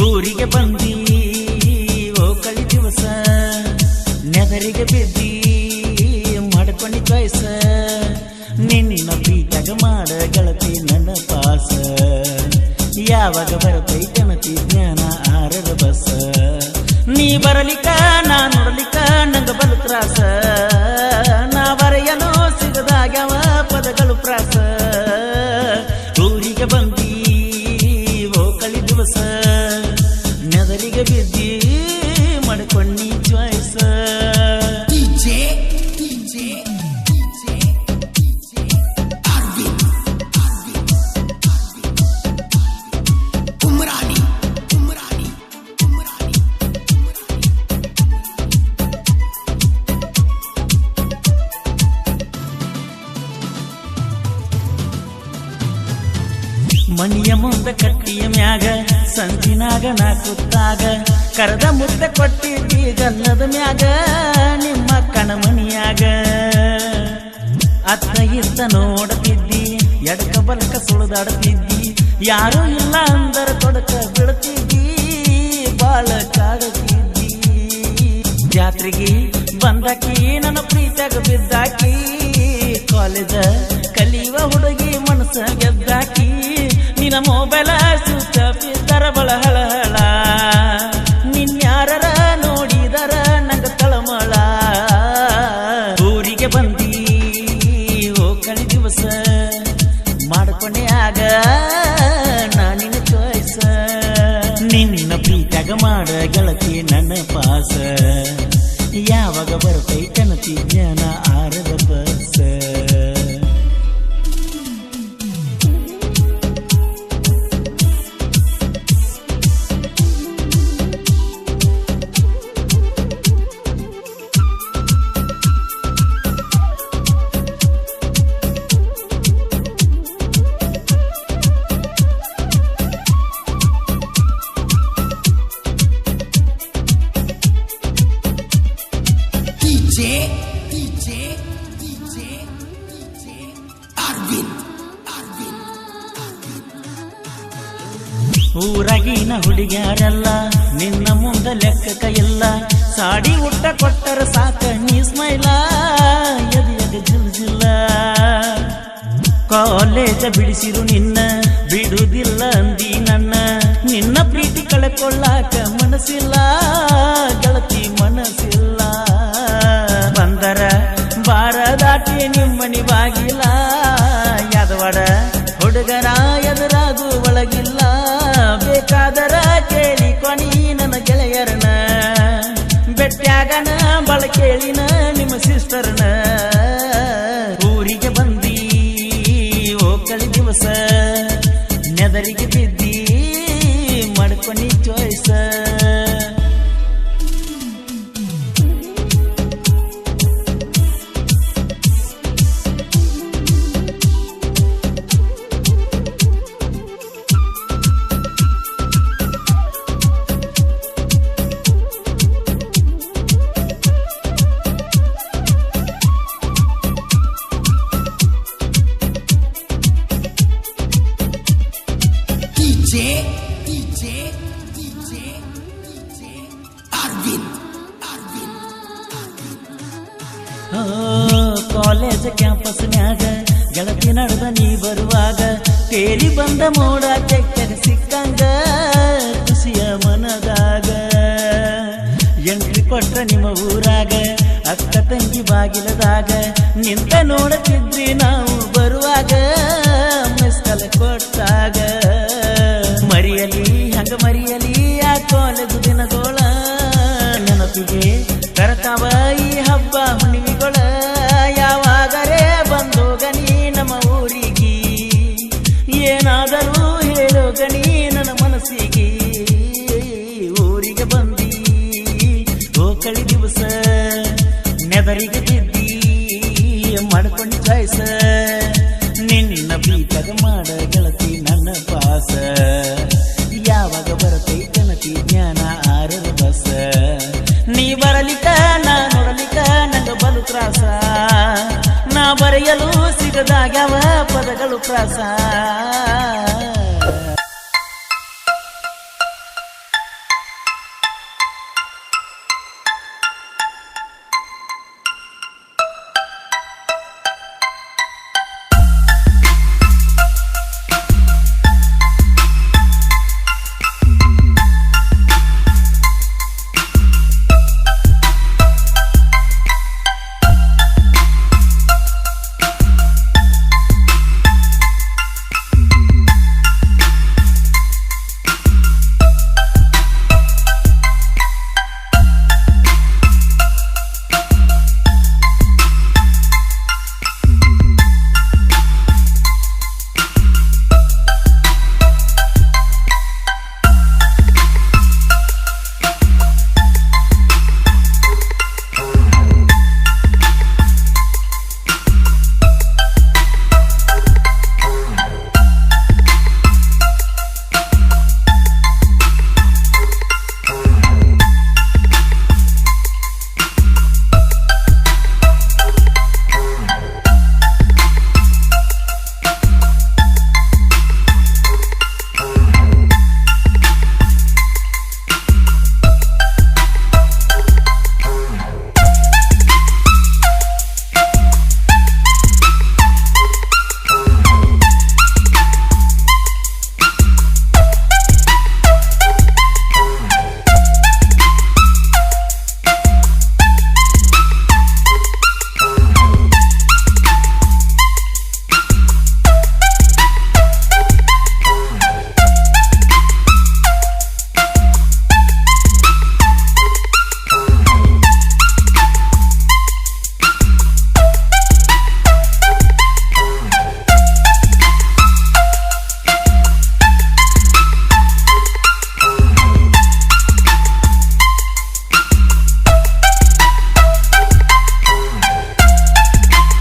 ಊರಿಗೆ ಬಂದಿ ಓ ಕಳಿ ದಿವಸ ನೆದರಿಗೆ ಬಿದ್ದಿ ಮಾಡ್ಕೊಂಡಿ ಚಾಯ್ಸ ನಿನ್ನ ಪ್ರೀತಗ ಮಾಡ ಗೆಳತಿ ನನ್ನ ಪಾಸ ಯಾವಾಗ ಬರತೈತನತಿ ಜ್ಞಾನ ಆರದ ಬಸ ನೀ ಬರಲಿಕ್ಕ ನಾ ನೋಡಲಿಕ್ಕ ನಂಗ ಬಲು ತ್ರಾಸ ನಾ ಬರೆಯಲು ಸಿಗದಾಗ್ಯಾವ ಪದಗಳು ಪ್ರಾಸ ಊರಿಗೆ ಬಂದಿ ಓ ಕಳಿ ದಿವಸ ನೆದರಿಗೆ ಬಿದ್ದಿ ಮಾಡ್ಕೊಂಡಿ ಚಾಯ್ಸ ಮನಿಯ ಮುಂದ ಕಟ್ಟಿಯ ಮ್ಯಾಗ ಸಂಜಿನಾಗ ನಾ ಕುತ್ತಾಗ ಕರದ ಮುದ್ದೆ ಕೊಟ್ಟಿದ್ದಿ ಗಲ್ಲದ ಮ್ಯಾಗ ನಿಮ್ಮ ಕಣಮನಿಯಾಗ ಅತ್ತ ಇತ್ತ ನೋಡತಿದ್ದಿ ಎಡಕ ಬಲಕ ಸುಳಿದಾಡ್ತಿದ್ದಿ ಯಾರೂ ಇಲ್ಲ ಅಂದರ ತೊಡಕ ಬಿಡ್ತಿದ್ದಿ ಬಾಳ ಕಾಡತಿದ್ದಿ ಜಾತ್ರೆಗೆ ಬಂದಾಕಿ ನನ್ನ ಪ್ರೀತಿಯಾಗ ಬಿದ್ದಾಕಿ ಕಾಲೇಜ ಕಲಿಯುವ ಹುಡುಗಿ ಮನಸ್ಸ ಗೆದ್ದಾಕಿ ನಿನ್ನ ಮೊಬೈಲ ಸ್ವಿಚ್ ಆಫ್ ಇದ್ದರ ಬಳ ಹಳಹಳ ನಿನ್ಯಾರ ನೋಡಿದರ ನಂಗ ತಳಮಳ ಊರಿಗೆ ಬಂದಿ ಓ ಕಳಿ ದಿವಸ ಮಾಡ್ಕೊಂಡೆ ಆಗ ನಾನಿನ ಚಾಯ್ಸ ನಿನ್ನ ಪ್ರೀತಿಯಾಗ ಮಾಡ ಗೆಳತಿ ನನ್ನ ಪಾಸ ಯಾವಾಗ ಬರ್ತೈತನತಿ ಜ್ಞಾನ ಆರದ ಬಸ ಊರಾಗಿನ ಹುಡುಗ್ಯಾರಲ್ಲ ನಿನ್ನ ಮುಂದ ಲೆಕ್ಕಕ ಇಲ್ಲ ಸಾಡಿ ಊಟ ಕೊಟ್ಟರ ಸಾಕ ನೀ ಸ್ಮೈಲ ಎದೆಯದ ಜಿಲ್ಜಿಲ್ಲ ಕಾಲೇಜ ಬಿಡಿಸಿರು ನಿನ್ನ ಬಿಡುವುದಿಲ್ಲ ಅಂದಿ ನನ್ನ ನಿನ್ನ ಪ್ರೀತಿ ಕಳ್ಕೊಳ್ಳಾಕ ಮನಸ್ಸಿಲ್ಲ ಗೆಳತಿ ಮನಸ್ಸಿಲ್ಲ ಬಂದರ ಬಾರ ದಾಟಿ ನಿಮ್ಮನಿ ಬಾಗಿಲ್ಲ ಯಾದವಾಡ ಹುಡುಗರ ಎದುರಾದು ಒಳಗಿಲ್ಲ ಬೇಕಾದರ ಕೇಳಿ ಕೊನಿ ನನ್ನ ಗೆಳೆಯರನ ಬೆಟ್ಟ್ಯಾಗನ ಬಳ ಕೇಳಿನ ನಿಮ್ಮ ಸಿಸ್ಟರ್ನ ಊರಿಗೆ ಬಂದಿ ಓ ಕಳಿ ದಿವಸ ನೆದರಿಗೆ ಬಿದ್ದಿ ಮಾಡ್ಕೊಂಡಿ ಚಾಯ್ಸ ಕಾಲೇಜ್ ಕ್ಯಾಂಪಸ್ನ್ಯಾಗ ಗೆಳತಿ ನಡೆದ ನೀ ಬರುವಾಗ ತೇಲಿ ಬಂದ ಮೋಡ ಕೆಟ್ಟಗ ಸಿಕ್ಕಂಗ ಖುಷಿಯ ಮನದಾಗ ಎಂಟ್ರಿ ಕೊಟ್ರ ನಿಮ್ಮ ಊರಾಗ ಅಕ್ಕ ತಂಗಿ ಬಾಗಿಲದಾಗ ನಿಂತ ನೋಡುತ್ತಿದ್ವಿ ನಾವು ಬರುವಾಗ ಮಿಸ್ಕಲ್ ಕೊಟ್ಟಾಗ ಮರಿಯಲಿ ಹಂಗ ಮರಿಯಲಿ ಆ ಕಾಲೇಜು ದಿನಗೋಳ ನೆನಪಿಗೆ ಕರತಾವ ಈ ಹಬ್ಬ ಹುಣ್ಣಿಮೆಗಳ ಯಾವಾಗರೇ ಬಂದು ಗನಿ ನಮ್ಮ ಊರಿಗೆ ಏನಾದರೂ ಹೇಳೋ ಗನಿ ನನ್ನ ಮನಸ್ಸಿಗೆ ಊರಿಗೆ ಬಂದಿ ಓ ಕಳಿ ದಿವಸ ನೆದರಿಗೆ ಬಿದ್ದಿ ಮಾಡ್ಕೊಂಡಿ ಚಾಯ್ಸ ನಿನ್ನ ಪ್ರೀತಗ ಮಾಡ ಗೆಳತಿ ನನ್ನ ಪಾಸ ಯಾವಾಗ ಬರತೈತನತಿ ಜ್ಞಾನ ಆರದ ಬಸ ನೀ ಬರಲಿಕ್ಕ ನಾ ನೋಡಲಿಕ್ಕ ನಂಗ ಬಲು ತ್ರಾಸ ನಾ ಬರೆಯಲು ಸಿಗದಾಗ್ಯಾವ ಪದಗಳು ಪ್ರಾಸ